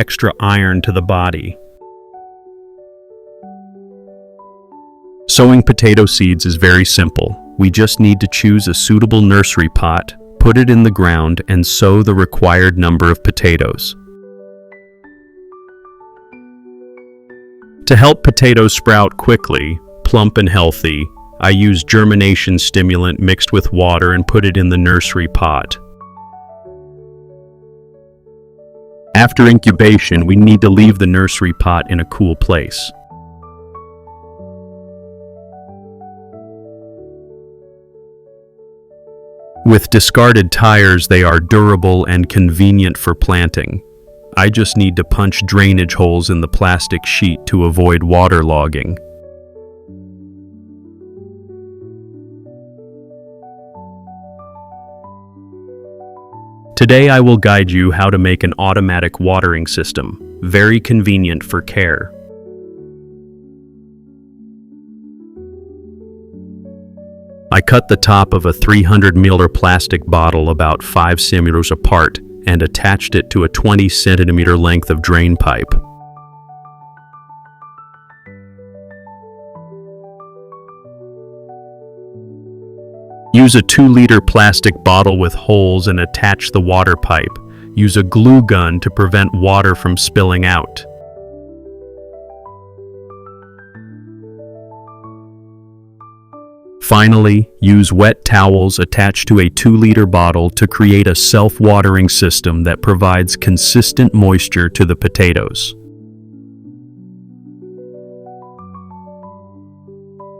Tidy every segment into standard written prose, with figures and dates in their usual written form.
extra iron to the body. Sowing potato seeds is very simple. We just need to choose a suitable nursery pot, put it in the ground, and sow the required number of potatoes. To help potatoes sprout quickly, plump and healthy, I use germination stimulant mixed with water and put it in the nursery pot. After incubation, we need to leave the nursery pot in a cool place. With discarded tires, they are durable and convenient for planting. I just need to punch drainage holes in the plastic sheet to avoid waterlogging. Today I will guide you how to make an automatic watering system, very convenient for care. I cut the top of a 300 ml plastic bottle about 5 centimeters apart and attached it to a 20 centimeter length of drain pipe. Use a 2-liter plastic bottle with holes and attach the water pipe. Use a glue gun to prevent water from spilling out. Finally, use wet towels attached to a 2-liter bottle to create a self-watering system that provides consistent moisture to the potatoes.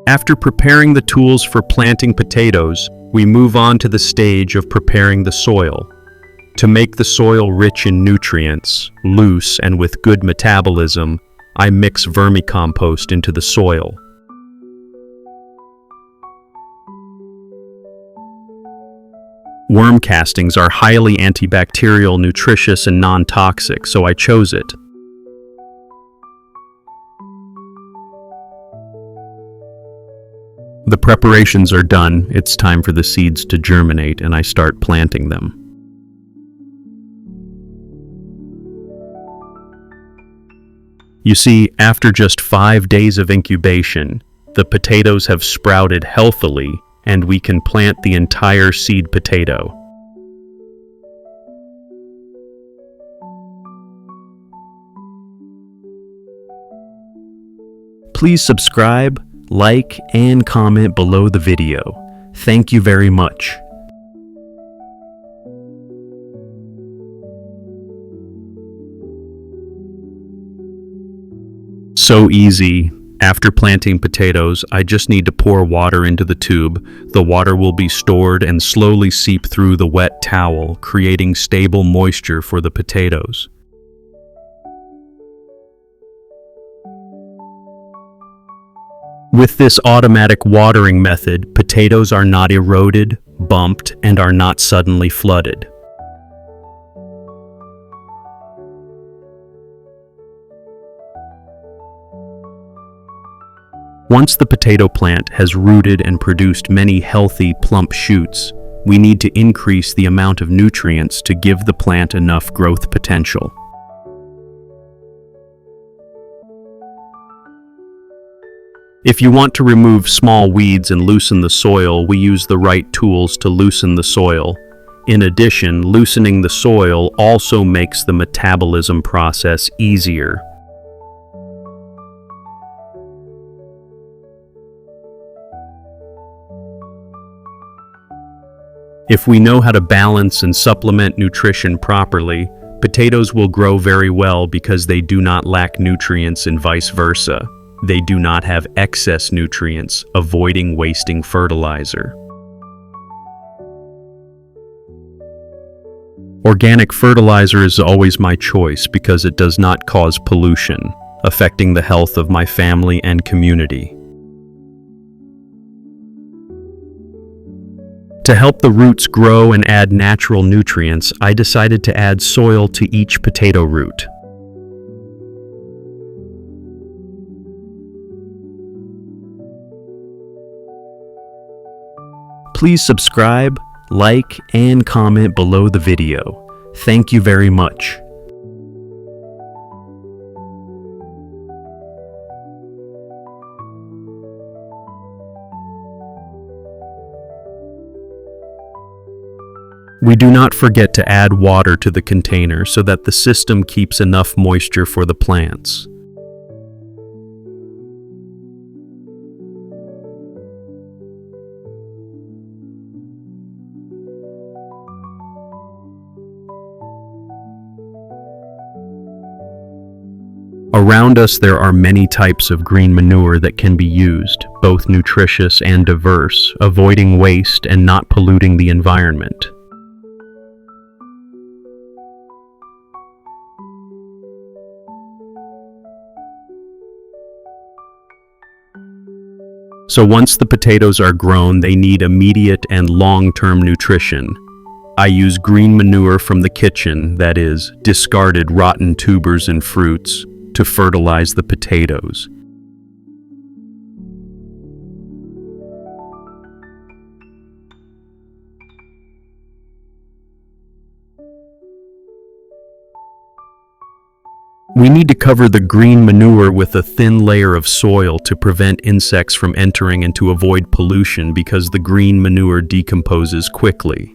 After preparing the tools for planting potatoes, we move on to the stage of preparing the soil. To make the soil rich in nutrients, loose and with good metabolism, I mix vermicompost into the soil. Worm castings are highly antibacterial, nutritious, and non-toxic, so I chose it. The preparations are done. It's time for the seeds to germinate, and I start planting them. You see, after just 5 days of incubation, the potatoes have sprouted healthily, and we can plant the entire seed potato. Please subscribe, like, and comment below the video. Thank you very much. So easy. After planting potatoes, I just need to pour water into the tube. The water will be stored and slowly seep through the wet towel, creating stable moisture for the potatoes. With this automatic watering method, potatoes are not eroded, bumped, and are not suddenly flooded. Once the potato plant has rooted and produced many healthy, plump shoots, we need to increase the amount of nutrients to give the plant enough growth potential. If you want to remove small weeds and loosen the soil, we use the right tools to loosen the soil. In addition, loosening the soil also makes the metabolism process easier. If we know how to balance and supplement nutrition properly, potatoes will grow very well because they do not lack nutrients and vice versa. They do not have excess nutrients, avoiding wasting fertilizer. Organic fertilizer is always my choice because it does not cause pollution, affecting the health of my family and community. To help the roots grow and add natural nutrients, I decided to add soil to each potato root. Please subscribe, like, and comment below the video. Thank you very much. We do not forget to add water to the container so that the system keeps enough moisture for the plants. Around us there are many types of green manure that can be used, both nutritious and diverse, avoiding waste and not polluting the environment. So once the potatoes are grown, they need immediate and long-term nutrition. I use green manure from the kitchen, that is, discarded rotten tubers and fruits, to fertilize the potatoes. We need to cover the green manure with a thin layer of soil to prevent insects from entering and to avoid pollution because the green manure decomposes quickly.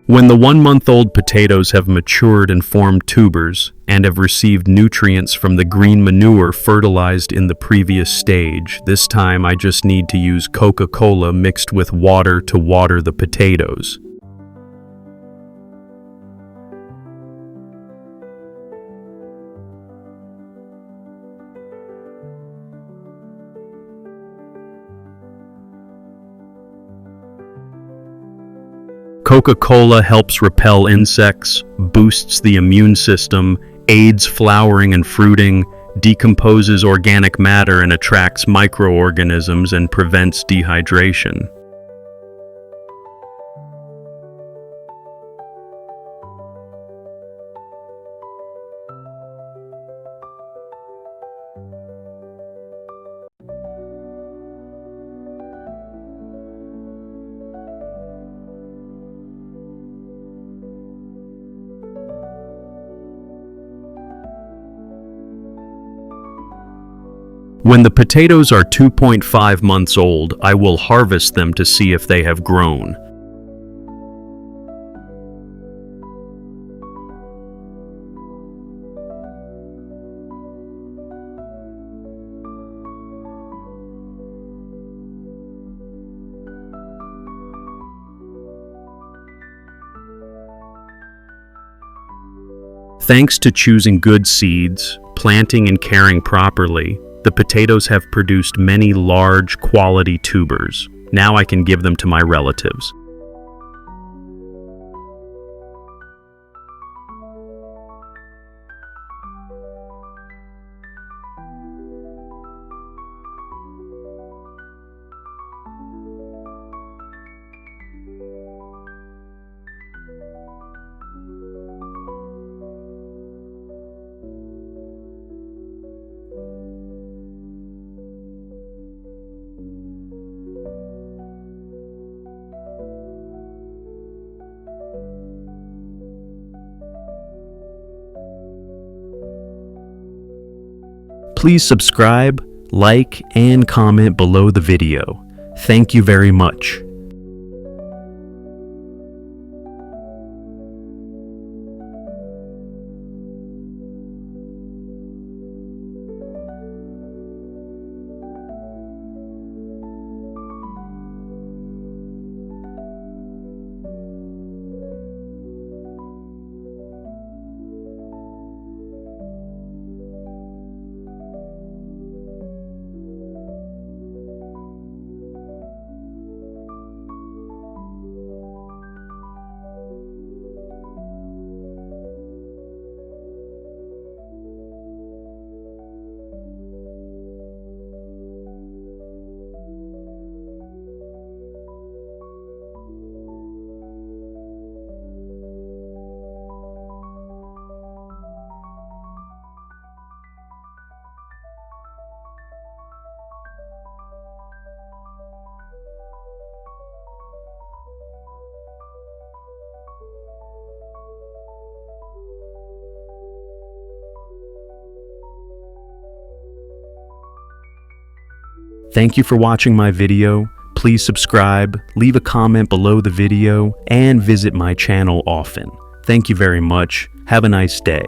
When the 1-month-old potatoes have matured and formed tubers and have received nutrients from the green manure fertilized in the previous stage, this time I just need to use Coca-Cola mixed with water to water the potatoes. Coca-Cola helps repel insects, boosts the immune system, aids flowering and fruiting, decomposes organic matter and attracts microorganisms and prevents dehydration. When the potatoes are 2.5 months old, I will harvest them to see if they have grown. Thanks to choosing good seeds, planting and caring properly, the potatoes have produced many large, quality tubers. Now I can give them to my relatives. Please subscribe, like, and comment below the video. Thank you very much. Thank you for watching my video. Please subscribe, leave a comment below the video, and visit my channel often. Thank you very much. Have a nice day.